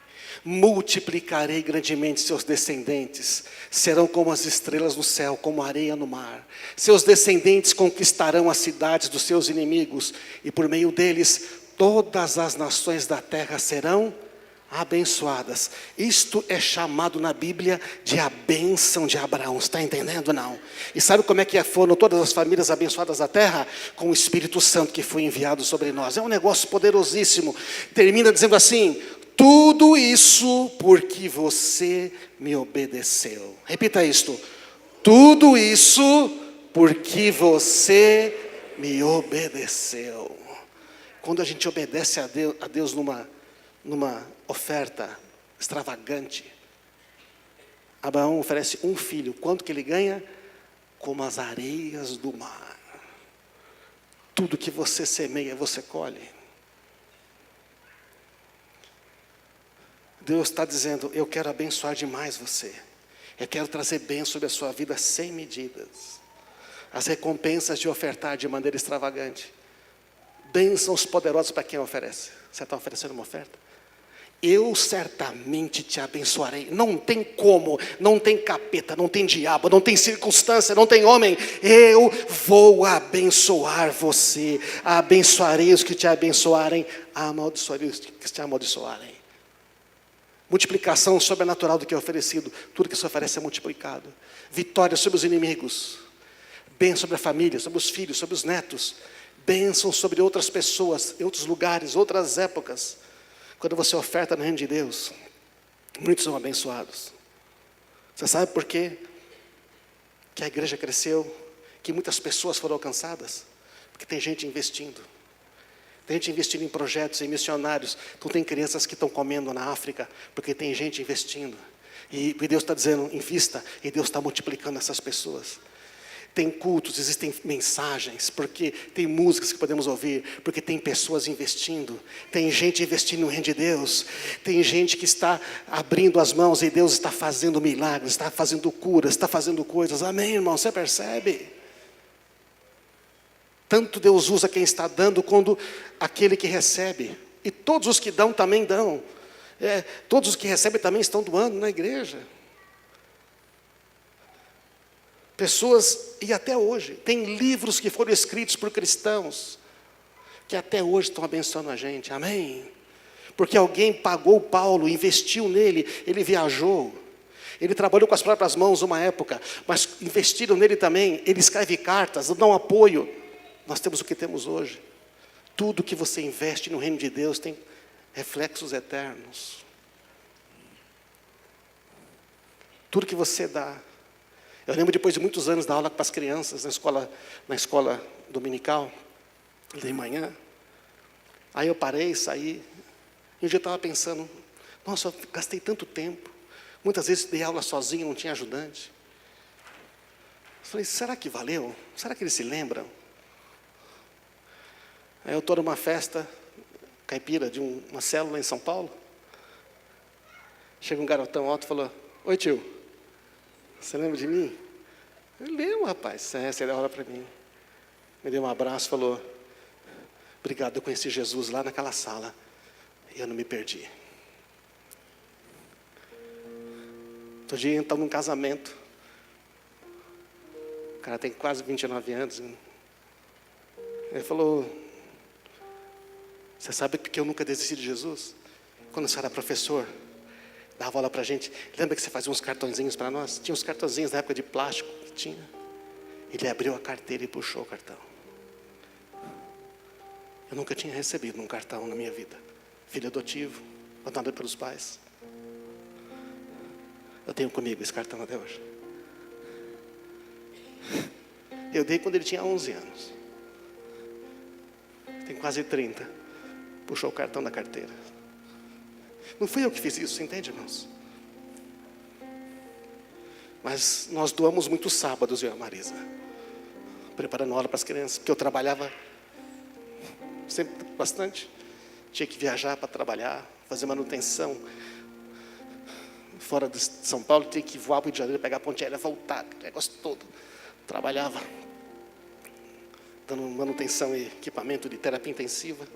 Multiplicarei grandemente seus descendentes. Serão como as estrelas no céu, como a areia no mar. Seus descendentes conquistarão as cidades dos seus inimigos, e por meio deles todas as nações da terra serão abençoadas. Isto é chamado na Bíblia de a bênção de Abraão. Está entendendo, não? E sabe como é que foram todas as famílias abençoadas da terra? Com o Espírito Santo que foi enviado sobre nós. É um negócio poderosíssimo. Termina dizendo assim: tudo isso porque você me obedeceu. Repita isto: tudo isso porque você me obedeceu. Quando a gente obedece a Deus numa oferta extravagante, Abraão oferece um filho. Quanto que ele ganha? Como as areias do mar. Tudo que você semeia, você colhe. Deus está dizendo: eu quero abençoar demais você. Eu quero trazer bênção sobre a sua vida sem medidas. As recompensas de ofertar de maneira extravagante. Bênçãos poderosas para quem oferece. Você está oferecendo uma oferta? Eu certamente te abençoarei. Não tem como, não tem capeta, não tem diabo, não tem circunstância, não tem homem. Eu vou abençoar você. Abençoarei os que te abençoarem, amaldiçoarei os que te amaldiçoarem. Multiplicação sobrenatural do que é oferecido. Tudo que se oferece é multiplicado. Vitória sobre os inimigos. Bênção sobre a família, sobre os filhos, sobre os netos. Bênção sobre outras pessoas, outros lugares, outras épocas. Quando você oferta no reino de Deus, muitos são abençoados. Você sabe por quê que a igreja cresceu? Que muitas pessoas foram alcançadas? Porque tem gente investindo. Tem gente investindo em projetos, em missionários. Então tem crianças que estão comendo na África, porque tem gente investindo. E Deus está dizendo: invista, e Deus está multiplicando essas pessoas. Tem cultos, existem mensagens, porque tem músicas que podemos ouvir, porque tem pessoas investindo, tem gente investindo no reino de Deus, tem gente que está abrindo as mãos e Deus está fazendo milagres, está fazendo curas, está fazendo coisas, amém, irmão, você percebe? Tanto Deus usa quem está dando, quando aquele que recebe, e todos os que dão também dão, todos os que recebem também estão doando na igreja. Pessoas, e até hoje, tem livros que foram escritos por cristãos, que até hoje estão abençoando a gente, amém? Porque alguém pagou Paulo, investiu nele, ele viajou, ele trabalhou com as próprias mãos uma época, mas investiram nele também, ele escreve cartas, dão apoio. Nós temos o que temos hoje. Tudo que você investe no reino de Deus tem reflexos eternos. Tudo que você dá. Eu lembro, depois de muitos anos, dar aula para as crianças na escola dominical, de manhã. Aí eu parei, saí, e um dia eu estava pensando: nossa, eu gastei tanto tempo. Muitas vezes dei aula sozinho, não tinha ajudante. Eu falei: será que valeu? Será que eles se lembram? Aí eu estou numa festa caipira de uma célula em São Paulo. Chega um garotão alto e falou: oi, tio, você lembra de mim? Eu lembro, rapaz. Você deu aula para mim. Me deu um abraço e falou: Obrigado, eu conheci Jesus lá naquela sala. E eu não me perdi. Outro dia estamos num casamento. O cara tem quase 29 anos. Ele falou: você sabe porque eu nunca desisti de Jesus? Quando você era professor, dava aula para a gente. Lembra que você fazia uns cartõezinhos para nós? Tinha uns cartõezinhos na época de plástico que tinha. Ele abriu a carteira e puxou o cartão. Eu nunca tinha recebido um cartão na minha vida. Filho adotivo, abandonado pelos pais. Eu tenho comigo esse cartão até hoje. Eu dei quando ele tinha 11 anos. Tem quase 30. Puxou o cartão da carteira. Não fui eu que fiz isso, entende, irmãos? Mas nós doamos muitos sábados, eu e a Marisa, preparando aula para as crianças, porque eu trabalhava sempre bastante. Tinha que viajar para trabalhar, fazer manutenção. Fora de São Paulo, tinha que voar para o Rio de Janeiro, pegar a ponte aérea, voltar, o negócio todo. Trabalhava, dando manutenção e equipamento de terapia intensiva.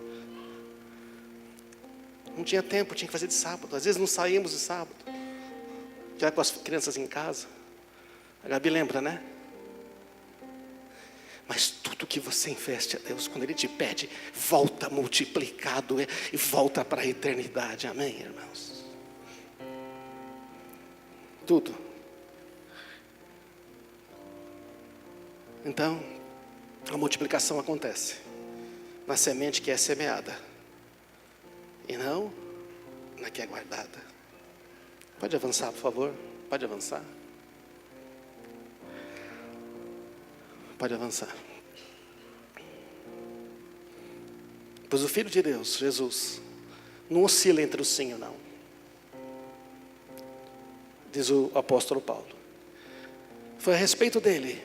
Não tinha tempo, tinha que fazer de sábado. Às vezes não saímos de sábado, já com as crianças em casa. A Gabi lembra, né? Mas tudo que você investe a Deus, quando Ele te pede, volta multiplicado e volta para a eternidade. Amém, irmãos? Tudo. Então, a multiplicação acontece na semente que é semeada, e não na que é guardada. Pode avançar, por favor? Pode avançar. Pode avançar. Pois o Filho de Deus, Jesus, não oscila entre o sim e o não. Diz o apóstolo Paulo. Foi a respeito dele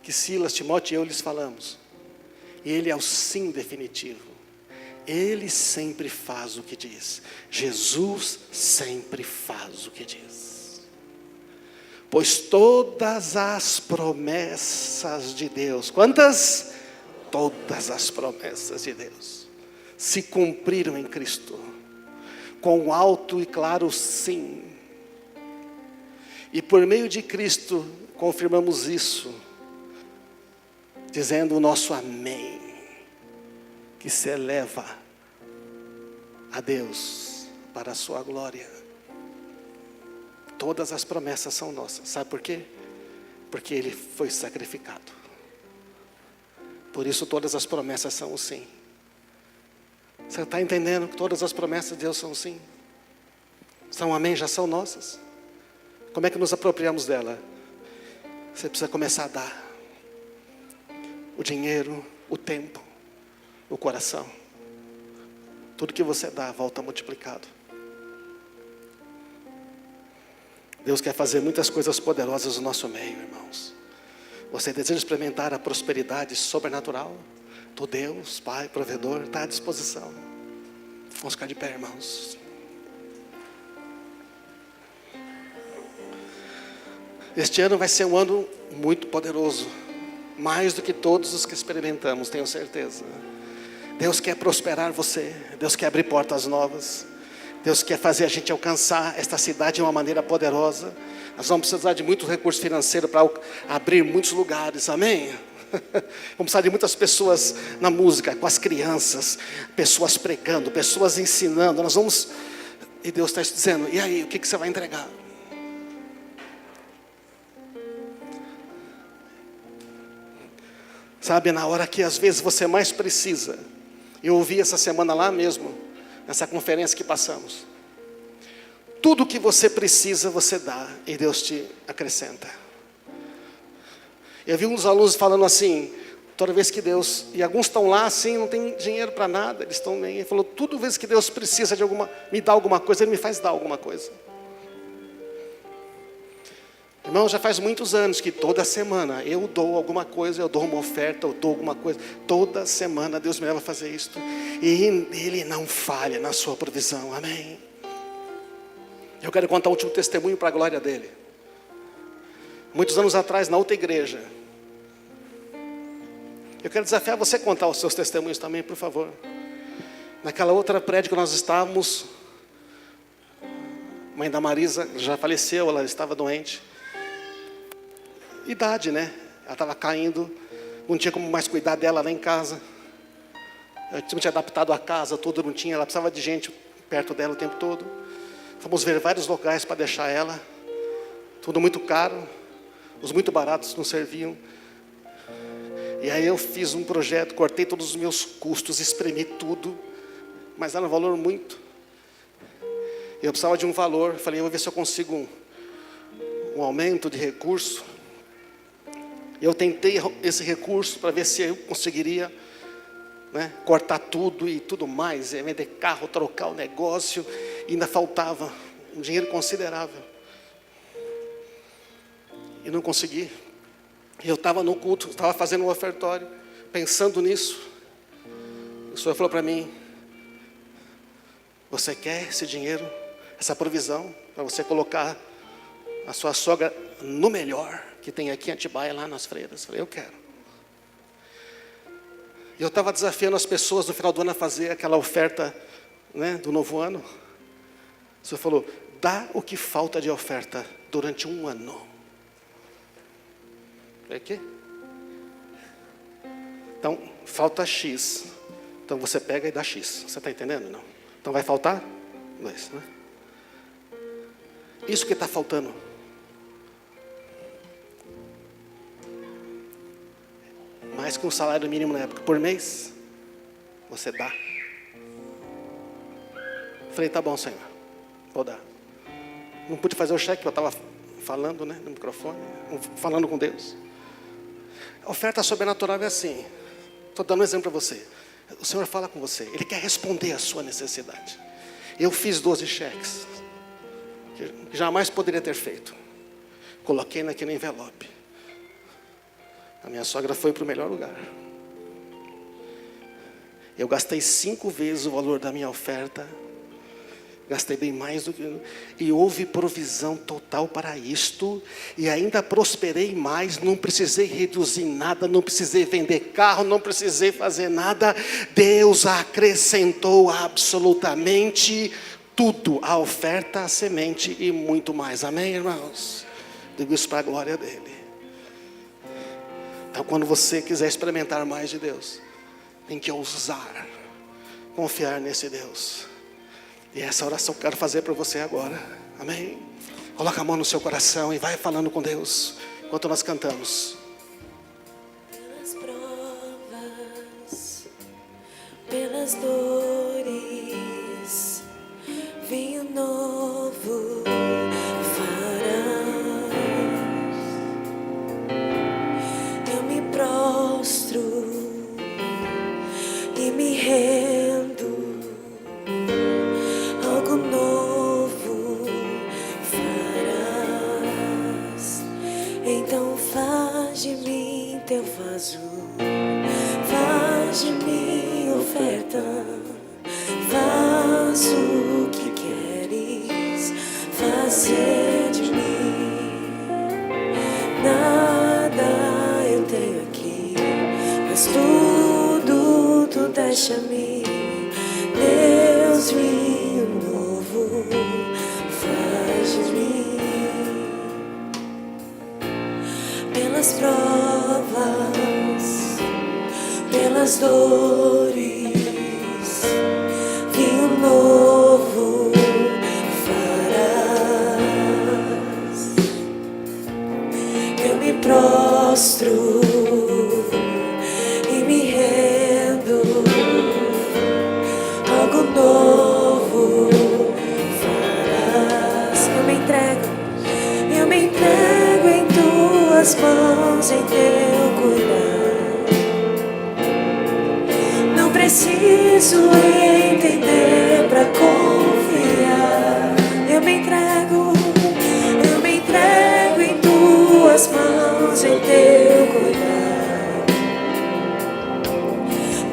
que Silas, Timóteo e eu lhes falamos. E ele é o sim definitivo. Ele sempre faz o que diz. Jesus sempre faz o que diz. Pois todas as promessas de Deus, quantas? Todas as promessas de Deus se cumpriram em Cristo, com alto e claro sim. E por meio de Cristo confirmamos isso, dizendo o nosso amém, que se eleva a Deus para a sua glória. Todas as promessas são nossas. Sabe por quê? Porque Ele foi sacrificado. Por isso todas as promessas são o sim. Você está entendendo que todas as promessas de Deus são sim? São amém, já são nossas. Como é que nos apropriamos dela? Você precisa começar a dar. O dinheiro, o tempo, o coração. Tudo que você dá, volta multiplicado. Deus quer fazer muitas coisas poderosas no nosso meio, irmãos. Você deseja experimentar a prosperidade sobrenatural do Deus, Pai, provedor, está à disposição. Vamos ficar de pé, irmãos. Este ano vai ser um ano muito poderoso. Mais do que todos os que experimentamos, tenho certeza. Deus quer prosperar você. Deus quer abrir portas novas. Deus quer fazer a gente alcançar esta cidade de uma maneira poderosa. Nós vamos precisar de muito recurso financeiro para abrir muitos lugares, amém? Vamos precisar de muitas pessoas na música, com as crianças, pessoas pregando, pessoas ensinando. Nós vamos, e Deus está dizendo, e aí, o que você vai entregar? Sabe, na hora que às vezes você mais precisa. Eu ouvi essa semana lá mesmo, nessa conferência que passamos. Tudo que você precisa, você dá, e Deus te acrescenta. Eu vi uns alunos falando assim, toda vez que Deus, e alguns estão lá assim, não tem dinheiro para nada, eles estão nem, ele falou, toda vez que Deus precisa de me dá alguma coisa, Ele me faz dar alguma coisa. Irmão, já faz muitos anos que toda semana eu dou alguma coisa, eu dou uma oferta, eu dou alguma coisa. Toda semana Deus me leva a fazer isto. E Ele não falha na sua provisão, amém? Eu quero contar um último testemunho para a glória dEle. Muitos anos atrás, na outra igreja, Eu quero desafiar você a contar os seus testemunhos também, por favor. Naquela outra prédio que nós estávamos, a mãe da Marisa já faleceu, ela estava doente. Idade, né? Ela estava caindo, não tinha como mais cuidar dela lá em casa. Eu tinha adaptado a casa toda, não tinha, ela precisava de gente perto dela o tempo todo. Fomos ver vários locais para deixar ela, tudo muito caro, os muito baratos não serviam. E aí eu fiz um projeto, cortei todos os meus custos, espremi tudo, mas era um valor muito. Eu precisava de um valor, falei, eu vou ver se eu consigo um aumento de recurso. Eu tentei esse recurso para ver se eu conseguiria, né, cortar tudo e tudo mais, vender carro, trocar o negócio, e ainda faltava um dinheiro considerável. E não consegui. Eu estava no culto, estava fazendo um ofertório, pensando nisso. O Senhor falou para mim, você quer esse dinheiro, essa provisão, para você colocar a sua sogra no melhor que tem aqui em Atibaia, lá nas Freiras? Eu falei, eu quero. E eu estava desafiando as pessoas no final do ano a fazer aquela oferta, né, do novo ano. O Senhor falou, dá o que falta de oferta durante um ano. É que? Então, falta X. Então você pega e dá X. Você está entendendo? Não. Então vai faltar 2, né? Isso que está faltando. Mais que um salário mínimo na época, por mês, você dá. Falei, tá bom, Senhor, vou dar. Não pude fazer o cheque, eu estava falando, né, no microfone, falando com Deus. A oferta sobrenatural é assim. Estou dando um exemplo para você. O Senhor fala com você, Ele quer responder à sua necessidade. Eu fiz 12 cheques, que jamais poderia ter feito. Coloquei naquele envelope. A minha sogra foi para o melhor lugar. Eu gastei 5 vezes o valor da minha oferta. Gastei bem mais do que... E houve provisão total para isto. E ainda prosperei mais. Não precisei reduzir nada. Não precisei vender carro. Não precisei fazer nada. Deus acrescentou absolutamente tudo. A oferta, a semente e muito mais. Amém, irmãos? Digo isso para a glória dEle. Então, quando você quiser experimentar mais de Deus, tem que ousar confiar nesse Deus. E essa oração eu quero fazer para você agora. Amém? Coloca a mão no seu coração e vai falando com Deus enquanto nós cantamos. Pelas provas, pelas dores, vinho novo farás. Eu me prostro e me rendo. Algo novo farás. Então faz de mim teu vaso, faz de mim oferta, faz o que queres fazer de mim. Nada eu tenho aqui, mas tudo tu deixa a mim. Deus, vinho novo faz de mim. Pelas provas, pelas dores, vinho novo farás. Eu me prostro e me rendo. Algo novo farás. Eu me entrego em tuas mãos, em teu cuidar. Não preciso entender para confiar. Eu me entrego em tuas mãos, em teu cuidar.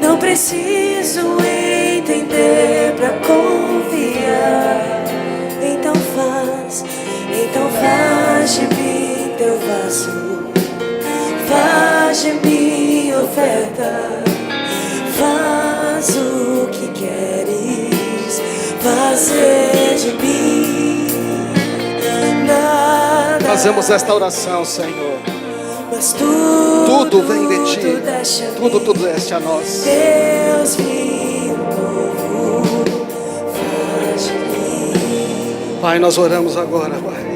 Não preciso entender para confiar. Então faz de mim teu vaso, faz de mim oferta, oferta. Faz o que queres fazer de mim. Nada, Fazemos esta oração, Senhor. mas Tudo vem de Ti. deste a mim. Tudo deste a nós. Deus, vinho novo, faz de mim. Pai, nós oramos agora, Pai.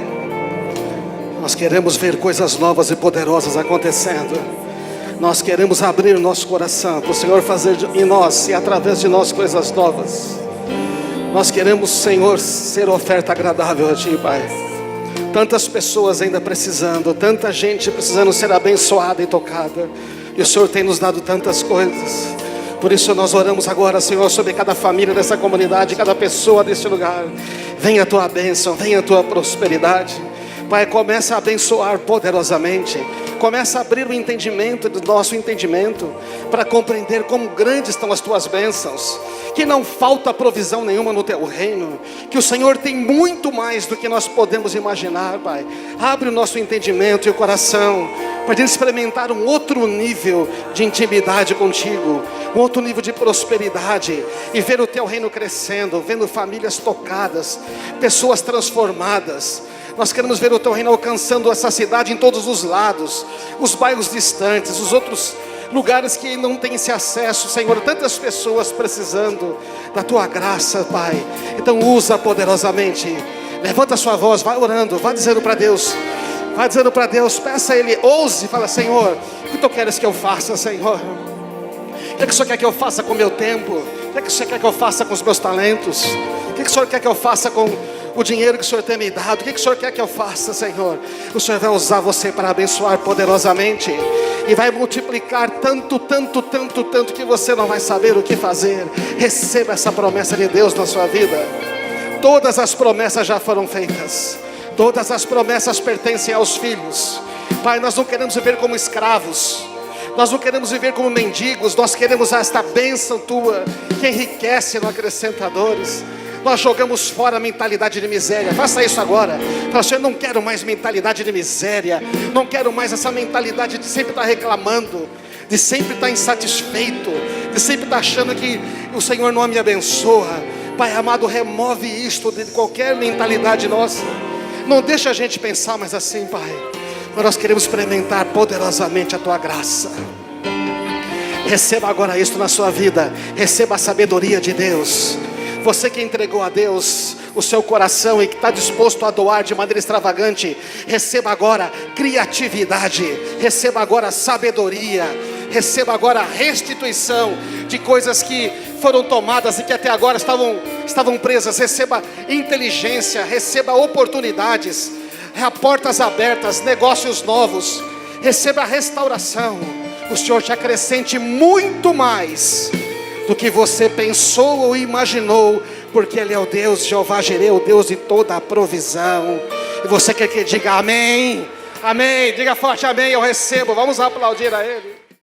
Nós queremos ver coisas novas e poderosas acontecendo. Nós queremos abrir o nosso coração para o Senhor fazer em nós e através de nós coisas novas. Nós queremos, Senhor, ser oferta agradável a Ti, Pai. Tantas pessoas ainda precisando, tanta gente precisando ser abençoada e tocada. E o Senhor tem nos dado tantas coisas. Por isso nós oramos agora, Senhor, sobre cada família dessa comunidade, cada pessoa deste lugar. Venha a Tua bênção, venha a Tua prosperidade. Pai, começa a abençoar poderosamente. Começa a abrir o entendimento do nosso entendimento para compreender como grandes estão as Tuas bênçãos. Que não falta provisão nenhuma no Teu reino. Que o Senhor tem muito mais do que nós podemos imaginar, Pai. Abre o nosso entendimento e o coração para a gente experimentar um outro nível de intimidade contigo, um outro nível de prosperidade e ver o Teu reino crescendo, vendo famílias tocadas, pessoas transformadas. Nós queremos ver o Teu reino alcançando essa cidade em todos os lados, os bairros distantes, os outros lugares que não têm esse acesso, Senhor. Tantas pessoas precisando da Tua graça, Pai. Então usa poderosamente. Levanta a sua voz, vai orando, vai dizendo para Deus. Vai dizendo para Deus, peça a Ele, ouse, fala: Senhor, o que Tu queres que eu faça, Senhor? O que é que o Senhor quer que eu faça com o meu tempo? O que é que o Senhor quer que eu faça com os meus talentos? O que é que o Senhor quer que eu faça com o dinheiro que o Senhor tem me dado? O que é que o Senhor quer que eu faça, Senhor? O Senhor vai usar você para abençoar poderosamente. E vai multiplicar tanto, tanto, tanto, tanto que você não vai saber o que fazer. Receba essa promessa de Deus na sua vida. Todas as promessas já foram feitas. Todas as promessas pertencem aos filhos. Pai, nós não queremos viver como escravos. Nós não queremos viver como mendigos. Nós queremos esta bênção Tua, que enriquece, não acrescenta dores. Nós jogamos fora a mentalidade de miséria. Faça isso agora. Fala: Senhor, eu não quero mais mentalidade de miséria. Não quero mais essa mentalidade de sempre estar reclamando, de sempre estar insatisfeito, de sempre estar achando que o Senhor não me abençoa. Pai amado, remove isto de qualquer mentalidade nossa. Não deixa a gente pensar mais assim, Pai. Mas nós queremos experimentar poderosamente a Tua graça. Receba agora isso na sua vida. Receba a sabedoria de Deus. Você que entregou a Deus o seu coração e que está disposto a doar de maneira extravagante, receba agora criatividade. Receba agora sabedoria. Receba agora restituição de coisas que foram tomadas e que até agora estavam presas. Receba inteligência, receba oportunidades, portas abertas, negócios novos. Receba restauração. O Senhor te acrescente muito mais do que você pensou ou imaginou, porque Ele é o Deus, Jeová Jireh, o Deus de toda a provisão. E você quer que diga amém? Amém, diga forte amém, eu recebo. Vamos aplaudir a Ele.